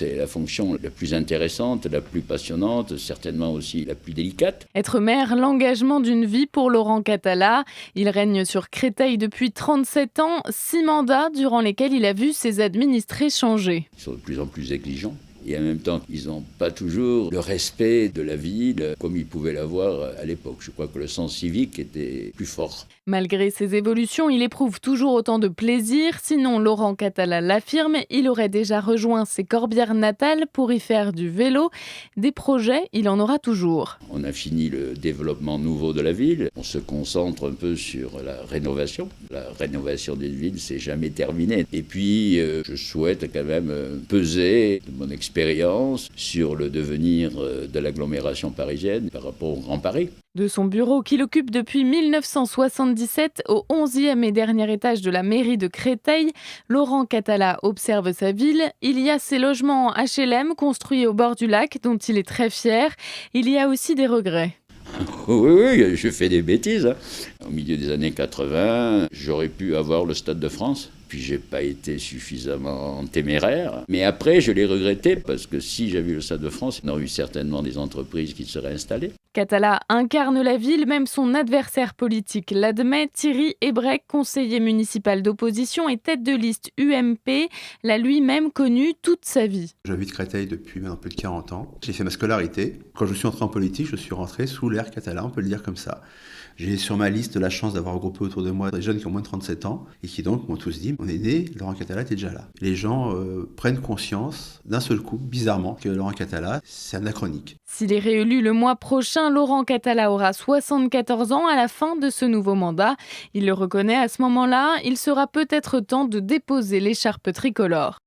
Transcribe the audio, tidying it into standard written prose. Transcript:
c'est la fonction la plus intéressante, la plus passionnante, certainement aussi la plus délicate. Être maire, l'engagement d'une vie pour Laurent Catala. Il règne sur Créteil depuis 37 ans, 6 mandats durant lesquels il a vu ses administrés changer. Ils sont de plus en plus exigeants. Et en même temps, ils n'ont pas toujours le respect de la ville comme ils pouvaient l'avoir à l'époque. Je crois que le sens civique était plus fort. Malgré ces évolutions, il éprouve toujours autant de plaisir. Sinon, Laurent Catala l'affirme, il aurait déjà rejoint ses Corbières natales pour y faire du vélo. Des projets, il en aura toujours. On a fini le développement nouveau de la ville. On se concentre un peu sur la rénovation. La rénovation des villes, c'est jamais terminé. Et puis, je souhaite quand même peser de mon expérience sur le devenir de l'agglomération parisienne par rapport au Grand Paris. De son bureau qu'il occupe depuis 1977 au 11e et dernier étage de la mairie de Créteil, Laurent Catala observe sa ville. Il y a ses logements en HLM construits au bord du lac dont il est très fier. Il y a aussi des regrets. Oui, je fais des bêtises. Au milieu des années 80, j'aurais pu avoir le Stade de France. Puis j'ai pas été suffisamment téméraire. Mais après, je l'ai regretté parce que si j'avais eu le Stade de France, on aurait eu certainement des entreprises qui seraient installées. Catala incarne la ville, même son adversaire politique l'admet. Thierry Hebrec, conseiller municipal d'opposition et tête de liste UMP, l'a lui-même connu toute sa vie. J'habite Créteil depuis maintenant plus de 40 ans. J'ai fait ma scolarité. Quand je suis entré en politique, je suis rentré sous l'ère Catala, on peut le dire comme ça. J'ai sur ma liste la chance d'avoir regroupé autour de moi des jeunes qui ont moins de 37 ans et qui donc m'ont tous dit, on est né, Laurent Catala était déjà là. Les gens prennent conscience d'un seul coup, bizarrement, que Laurent Catala, c'est anachronique. S'il est réélu le mois prochain, Laurent Catala aura 74 ans à la fin de ce nouveau mandat. Il le reconnaît à ce moment-là, il sera peut-être temps de déposer l'écharpe tricolore.